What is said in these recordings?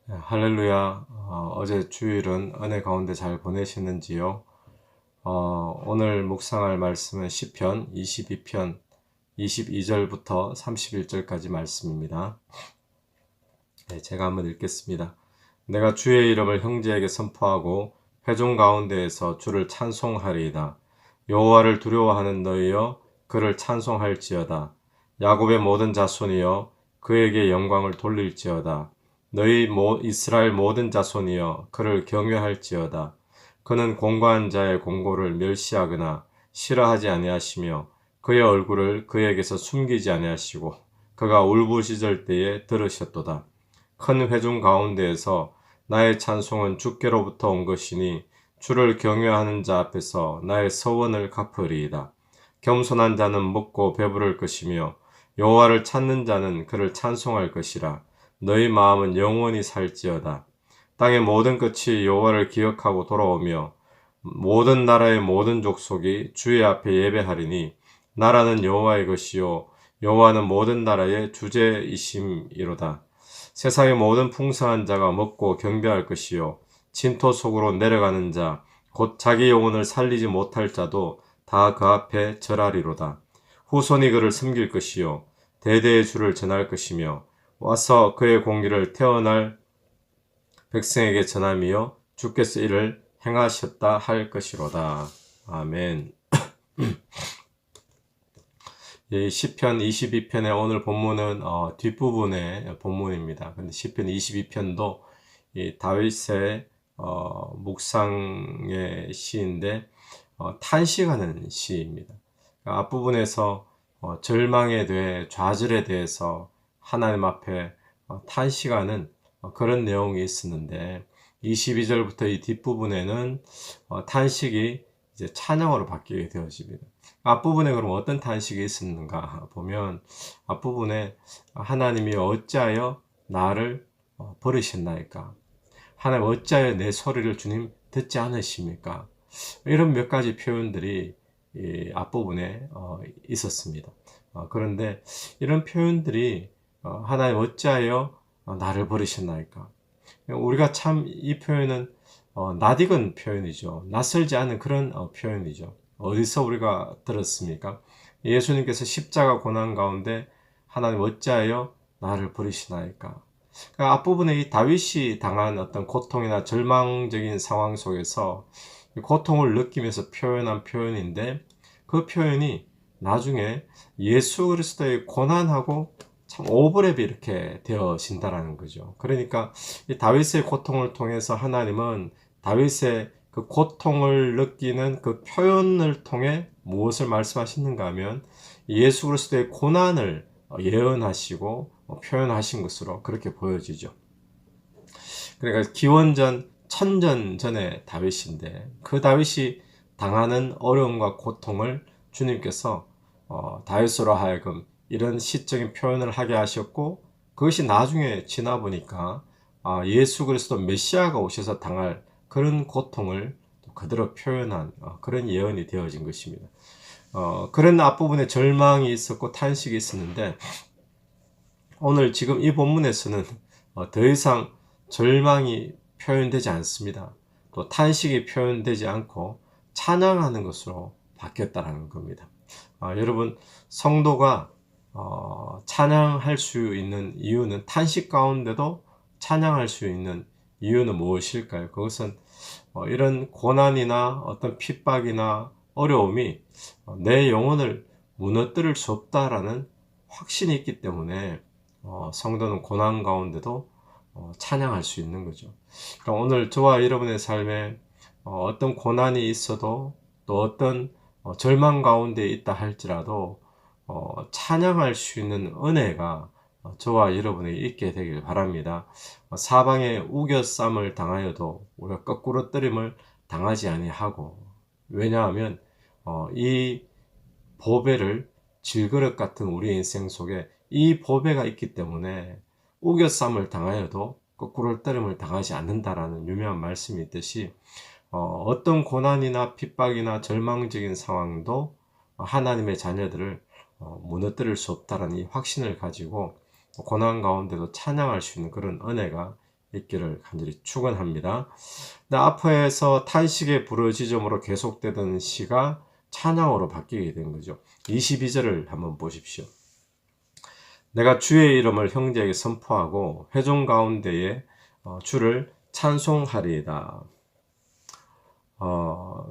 할렐루야. 어제 주일은 은혜 가운데 잘 보내셨는지요? 오늘 묵상할 말씀은 시편 22편 22절부터 31절까지 말씀입니다. 제가 한번 읽겠습니다. 내가 주의 이름을 형제에게 선포하고 회중 가운데에서 주를 찬송하리이다. 여호와를 두려워하는 너희여 그를 찬송할지어다. 야곱의 모든 자손이여 그에게 영광을 돌릴지어다. 너희 이스라엘 모든 자손이여 그를 경외할지어다. 그는 공고한 자의 공고를 멸시하거나 싫어하지 아니하시며 그의 얼굴을 그에게서 숨기지 아니하시고 그가 울부짖을 때에 들으셨도다. 큰 회중 가운데에서 나의 찬송은 주께로부터 온 것이니 주를 경외하는 자 앞에서 나의 서원을 갚으리이다. 겸손한 자는 먹고 배부를 것이며 여호와를 찾는 자는 그를 찬송할 것이라. 너희 마음은 영원히 살지어다. 땅의 모든 끝이 여호와를 기억하고 돌아오며 모든 나라의 모든 족속이 주의 앞에 예배하리니 나라는 여호와의 것이요 여호와는 모든 나라의 주제이심이로다. 세상의 모든 풍성한 자가 먹고 경배할 것이요 진토 속으로 내려가는 자 곧 자기 영혼을 살리지 못할 자도 다 그 앞에 절하리로다. 후손이 그를 섬길 것이요 대대의 주를 전할 것이며 와서 그의 공기를 태어날 백성에게 전함이요 주께서 이를 행하셨다 할 것이로다. 아멘. 시편 22편의 오늘 본문은 뒷부분의 본문입니다. 근데 시편 22편도 다윗의 묵상의 시인데 탄식하는 시입니다. 그러니까 앞부분에서 절망에 대해 좌절에 대해서 하나님 앞에 탄식하는 그런 내용이 있었는데 22절부터 이 뒷부분에는 탄식이 이제 찬양으로 바뀌게 되어집니다. 앞부분에 그럼 어떤 탄식이 있었는가 보면 앞부분에 하나님이 어찌하여 나를 버리셨나이까? 하나님 어찌하여 내 소리를 주님 듣지 않으십니까? 이런 몇 가지 표현들이 이 앞부분에 있었습니다. 그런데 이런 표현들이 하나님 어찌하여 나를 버리셨나이까? 우리가 참 이 표현은 낯익은 표현이죠. 낯설지 않은 그런 표현이죠. 어디서 우리가 들었습니까? 예수님께서 십자가 고난 가운데 하나님 어찌하여 나를 버리시나이까? 그러니까 앞부분에 이 다윗이 당한 어떤 고통이나 절망적인 상황 속에서 고통을 느끼면서 표현한 표현인데 그 표현이 나중에 예수 그리스도의 고난하고 참 오버랩이 이렇게 되어진다라는 거죠. 그러니까 이 다윗의 고통을 통해서 하나님은 다윗의 그 고통을 느끼는 그 표현을 통해 무엇을 말씀하시는가 하면 예수 그리스도의 고난을 예언하시고 표현하신 것으로 그렇게 보여지죠. 그러니까 기원전 천전 전의 다윗인데 그 다윗이 당하는 어려움과 고통을 주님께서 다윗으로 하여금 이런 시적인 표현을 하게 하셨고 그것이 나중에 지나 보니까 예수 그리스도 메시아가 오셔서 당할 그런 고통을 그대로 표현한 그런 예언이 되어진 것입니다. 그런 앞부분에 절망이 있었고 탄식이 있었는데 오늘 지금 이 본문에서는 더 이상 절망이 표현되지 않습니다. 또 탄식이 표현되지 않고 찬양하는 것으로 바뀌었다는 겁니다. 여러분 성도가 찬양할 수 있는 이유는 탄식 가운데도 찬양할 수 있는 이유는 무엇일까요? 그것은 이런 고난이나 어떤 핍박이나 어려움이 내 영혼을 무너뜨릴 수 없다라는 확신이 있기 때문에 성도는 고난 가운데도 찬양할 수 있는 거죠. 그러니까 오늘 저와 여러분의 삶에 어떤 고난이 있어도 또 어떤 절망 가운데 있다 할지라도 찬양할 수 있는 은혜가 저와 여러분에게 있게 되길 바랍니다. 사방에 우겨쌈을 당하여도 우리가 거꾸로 뜨림을 당하지 아니하고 왜냐하면 이 보배를 질그릇 같은 우리 인생 속에 이 보배가 있기 때문에 우겨쌈을 당하여도 거꾸로 뜨림을 당하지 않는다라는 유명한 말씀이 있듯이 어떤 고난이나 핍박이나 절망적인 상황도 하나님의 자녀들을 무너뜨릴 수 없다라는 이 확신을 가지고 고난 가운데도 찬양할 수 있는 그런 은혜가 있기를 간절히 축원합니다. 근데 앞에서 탄식의 부르짖음으로 계속되던 시가 찬양으로 바뀌게 된 거죠. 22절을 한번 보십시오. 내가 주의 이름을 형제에게 선포하고 회중 가운데에 주를 찬송하리이다.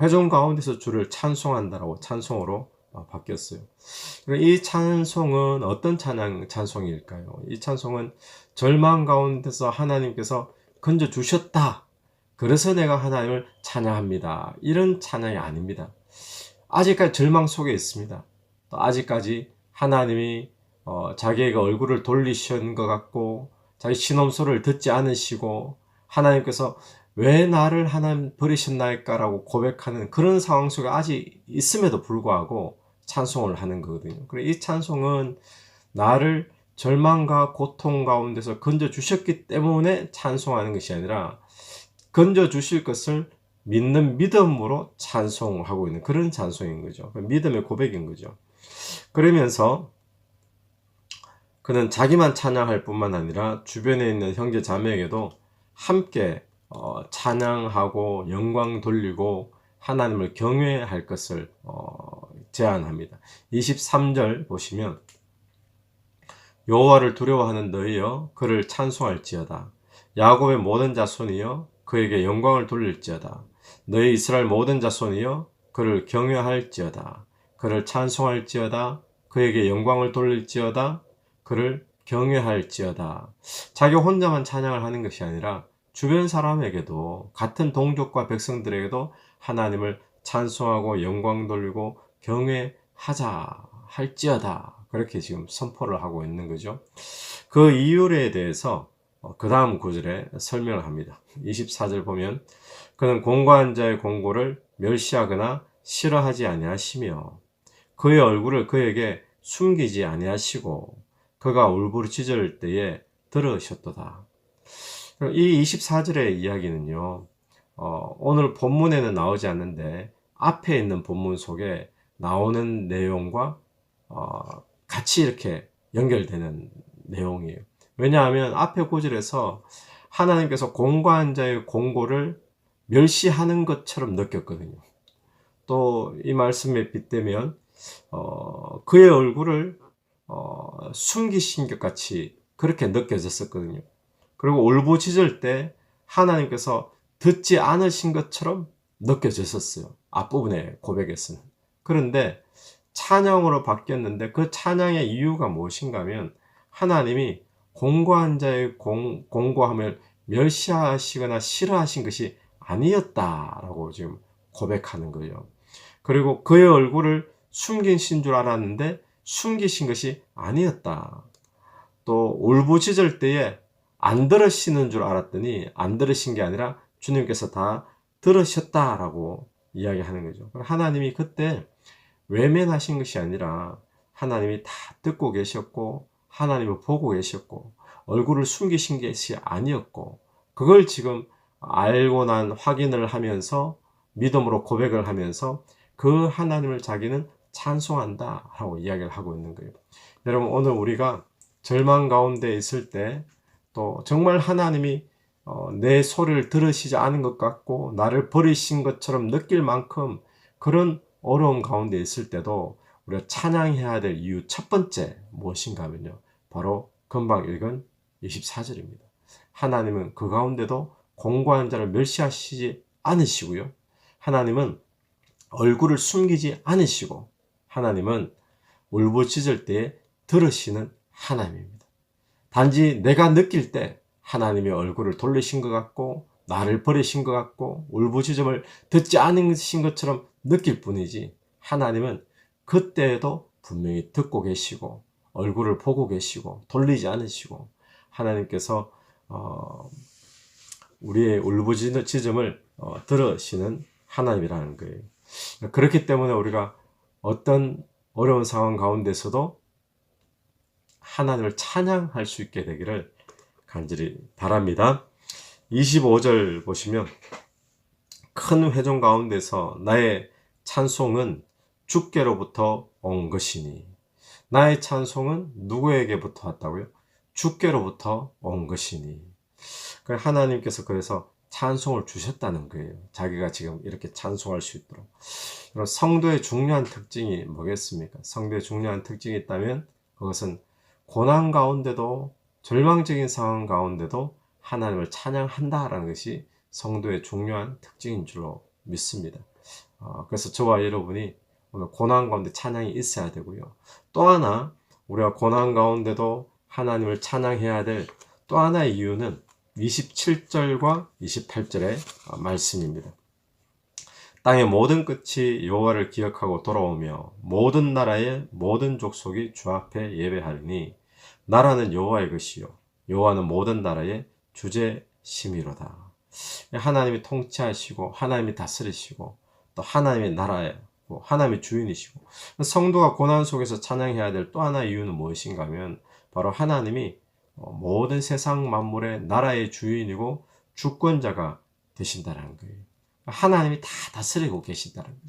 회중 가운데서 주를 찬송한다라고 찬송으로 바뀌었어요. 이 찬송은 어떤 찬송일까요? 이 찬송은 절망 가운데서 하나님께서 건져 주셨다. 그래서 내가 하나님을 찬양합니다. 이런 찬양이 아닙니다. 아직까지 절망 속에 있습니다. 또 아직까지 하나님이 자기에게 얼굴을 돌리신 것 같고 자기 신음소리를 듣지 않으시고 하나님께서 왜 나를 하나님 버리셨나이까라고 고백하는 그런 상황 속에 아직 있음에도 불구하고 찬송을 하는 거거든요. 그래서 이 찬송은 나를 절망과 고통 가운데서 건져 주셨기 때문에 찬송하는 것이 아니라 건져 주실 것을 믿는 믿음으로 찬송하고 있는 그런 찬송인 거죠. 믿음의 고백인 거죠. 그러면서 그는 자기만 찬양할 뿐만 아니라 주변에 있는 형제 자매에게도 함께 찬양하고 영광 돌리고 하나님을 경외할 것을 제안합니다. 23절 보시면 여호와를 두려워하는 너희여 그를 찬송할지어다. 야곱의 모든 자손이여 그에게 영광을 돌릴지어다. 너희 이스라엘 모든 자손이여 그를 경외할지어다. 그를 찬송할지어다. 그에게 영광을 돌릴지어다. 그를 경외할지어다. 자기 혼자만 찬양을 하는 것이 아니라 주변 사람에게도 같은 동족과 백성들에게도 하나님을 찬송하고 영광 돌리고 경외하자 할지어다. 그렇게 지금 선포를 하고 있는 거죠. 그 이유에 대해서 그 다음 구절에 설명을 합니다. 24절 보면 그는 공고한 자의 공고를 멸시하거나 싫어하지 아니하시며 그의 얼굴을 그에게 숨기지 아니하시고 그가 울부짖을 때에 들으셨도다. 이 24절의 이야기는요, 오늘 본문에는 나오지 않는데 앞에 있는 본문 속에 나오는 내용과 같이 이렇게 연결되는 내용이에요. 왜냐하면 앞에 구절에서 하나님께서 공고한 자의 공고를 멸시하는 것처럼 느꼈거든요. 또 이 말씀에 빗대면 그의 얼굴을 숨기신 것 같이 그렇게 느껴졌었거든요. 그리고 울부짖을 때 하나님께서 듣지 않으신 것처럼 느껴졌었어요. 앞부분의 고백에서는. 그런데 찬양으로 바뀌었는데 그 찬양의 이유가 무엇인가 하면 하나님이 공고한 자의 공고함을 멸시하시거나 싫어하신 것이 아니었다라고 지금 고백하는 거예요. 그리고 그의 얼굴을 숨기신 줄 알았는데 숨기신 것이 아니었다. 또 울부짖을 때에 안 들으시는 줄 알았더니 안 들으신 게 아니라 주님께서 다 들으셨다라고 이야기하는 거죠. 하나님이 그때 외면하신 것이 아니라 하나님이 다 듣고 계셨고 하나님을 보고 계셨고 얼굴을 숨기신 것이 아니었고 그걸 지금 알고 난 확인을 하면서 믿음으로 고백을 하면서 그 하나님을 자기는 찬송한다 하고 이야기를 하고 있는 거예요. 여러분 오늘 우리가 절망 가운데 있을 때 또 정말 하나님이 내 소리를 들으시지 않은 것 같고 나를 버리신 것처럼 느낄 만큼 그런 어려움 가운데 있을 때도 우리가 찬양해야 될 이유 첫 번째 무엇인가 하면요. 바로 금방 읽은 24절입니다. 하나님은 그 가운데도 공고한 자를 멸시하시지 않으시고요. 하나님은 얼굴을 숨기지 않으시고 하나님은 울부짖을 때에 들으시는 하나님입니다. 단지 내가 느낄 때 하나님의 얼굴을 돌리신 것 같고 나를 버리신 것 같고 울부짖음을 듣지 않으신 것처럼 느낄 뿐이지 하나님은 그때에도 분명히 듣고 계시고 얼굴을 보고 계시고 돌리지 않으시고 하나님께서 우리의 울부짖음을 들으시는 하나님이라는 거예요. 그렇기 때문에 우리가 어떤 어려운 상황 가운데서도 하나님을 찬양할 수 있게 되기를 간절히 바랍니다. 25절 보시면 큰 회중 가운데서 나의 찬송은 주께로부터 온 것이니 나의 찬송은 누구에게부터 왔다고요? 주께로부터 온 것이니 하나님께서 그래서 찬송을 주셨다는 거예요. 자기가 지금 이렇게 찬송할 수 있도록. 그럼 성도의 중요한 특징이 뭐겠습니까? 성도의 중요한 특징이 있다면 그것은 고난 가운데도, 절망적인 상황 가운데도 하나님을 찬양한다라는 것이 성도의 중요한 특징인 줄로 믿습니다. 그래서 저와 여러분이 오늘 고난 가운데 찬양이 있어야 되고요. 또 하나, 우리가 고난 가운데도 하나님을 찬양해야 될 또 하나의 이유는 27절과 28절의 말씀입니다. 땅의 모든 끝이 여호와를 기억하고 돌아오며 모든 나라의 모든 족속이 주 앞에 예배하리니 나라는 여호와의 것이요 여호와는 모든 나라의 주제심이로다. 하나님이 통치하시고 하나님이 다스리시고 또 하나님의 나라에 하나님의 주인이시고, 성도가 고난 속에서 찬양해야 될 또 하나의 이유는 무엇인가 하면 바로 하나님이 모든 세상 만물의 나라의 주인이고 주권자가 되신다는 거예요. 하나님이 다 다스리고 계신다는 거예요.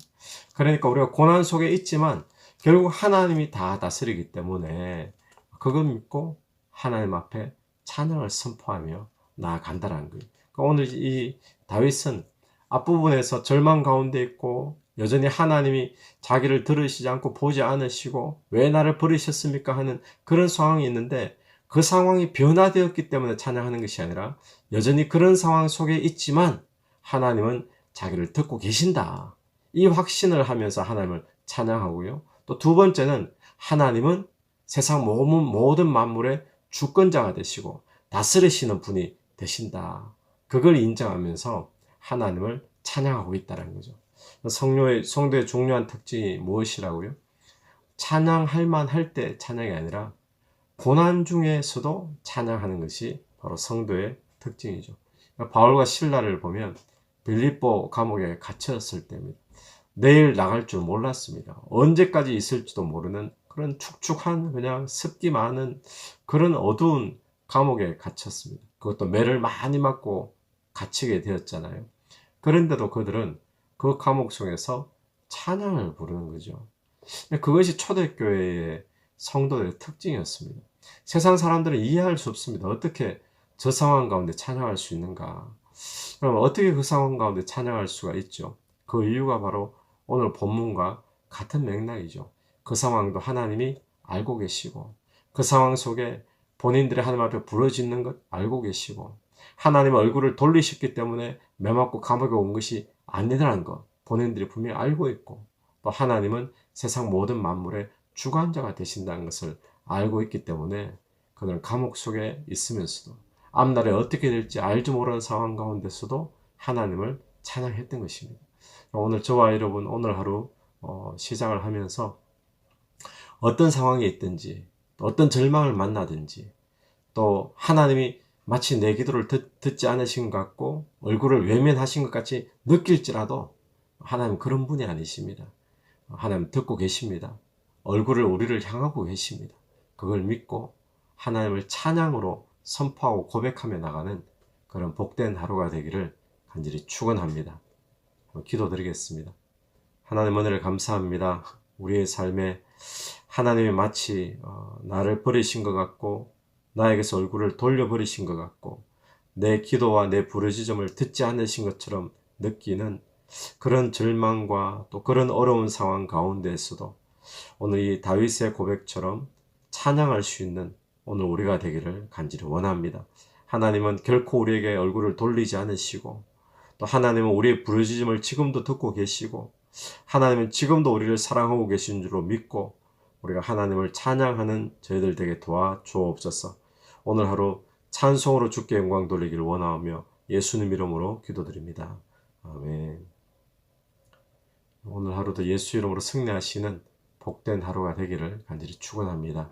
그러니까 우리가 고난 속에 있지만 결국 하나님이 다 다스리기 때문에 그것 믿고 하나님 앞에 찬양을 선포하며 나아간다는 거예요. 그러니까 오늘 이 다윗은 앞부분에서 절망 가운데 있고 여전히 하나님이 자기를 들으시지 않고 보지 않으시고 왜 나를 버리셨습니까 하는 그런 상황이 있는데, 그 상황이 변화되었기 때문에 찬양하는 것이 아니라 여전히 그런 상황 속에 있지만 하나님은 자기를 듣고 계신다, 이 확신을 하면서 하나님을 찬양하고요. 또 두 번째는 하나님은 세상 모든 만물의 주권자가 되시고 다스리시는 분이 되신다, 그걸 인정하면서 하나님을 찬양하고 있다는 거죠. 성도의 중요한 특징이 무엇이라고요? 찬양할 만할 때 찬양이 아니라 고난 중에서도 찬양하는 것이 바로 성도의 특징이죠. 바울과 실라를 보면 빌립보 감옥에 갇혔을 때입니다. 내일 나갈 줄 몰랐습니다. 언제까지 있을지도 모르는 그런 축축한 그냥 습기 많은 그런 어두운 감옥에 갇혔습니다. 그것도 매를 많이 맞고 갇히게 되었잖아요. 그런데도 그들은 그 감옥 속에서 찬양을 부르는 거죠. 그것이 초대교회의 성도들의 특징이었습니다. 세상 사람들은 이해할 수 없습니다. 어떻게 저 상황 가운데 찬양할 수 있는가? 그럼 어떻게 그 상황 가운데 찬양할 수가 있죠? 그 이유가 바로 오늘 본문과 같은 맥락이죠. 그 상황도 하나님이 알고 계시고, 그 상황 속에 본인들이 하나님 앞에 부르짖는 것 알고 계시고, 하나님 얼굴을 돌리셨기 때문에 매맞고 감옥에 온 것이 아니라는 것 본인들이 분명히 알고 있고, 또 하나님은 세상 모든 만물의 주관자가 되신다는 것을 알고 있기 때문에 그들은 감옥 속에 있으면서도 앞날에 어떻게 될지 알지 모르는 상황 가운데서도 하나님을 찬양했던 것입니다. 오늘 저와 여러분 오늘 하루 시작을 하면서 어떤 상황에 있든지, 또 어떤 절망을 만나든지, 또 하나님이 마치 내 기도를 듣지 않으신 것 같고 얼굴을 외면하신 것 같이 느낄지라도 하나님 그런 분이 아니십니다. 하나님 듣고 계십니다. 얼굴을 우리를 향하고 계십니다. 그걸 믿고 하나님을 찬양으로 선포하고 고백하며 나가는 그런 복된 하루가 되기를 간절히 축원합니다. 기도드리겠습니다. 하나님 은혜를 감사합니다. 우리의 삶에 하나님이 마치 나를 버리신 것 같고 나에게서 얼굴을 돌려버리신 것 같고 내 기도와 내 부르짖음을 듣지 않으신 것처럼 느끼는 그런 절망과 또 그런 어려운 상황 가운데에서도 오늘 이 다윗의 고백처럼 찬양할 수 있는 오늘 우리가 되기를 간절히 원합니다. 하나님은 결코 우리에게 얼굴을 돌리지 않으시고, 또 하나님은 우리의 부르짖음을 지금도 듣고 계시고, 하나님은 지금도 우리를 사랑하고 계신 줄로 믿고 우리가 하나님을 찬양하는 저희들 되게 도와주옵소서. 오늘 하루 찬송으로 주께 영광 돌리기를 원하며 예수님 이름으로 기도드립니다. 아멘. 오늘 하루도 예수 이름으로 승리하시는 복된 하루가 되기를 간절히 축원합니다.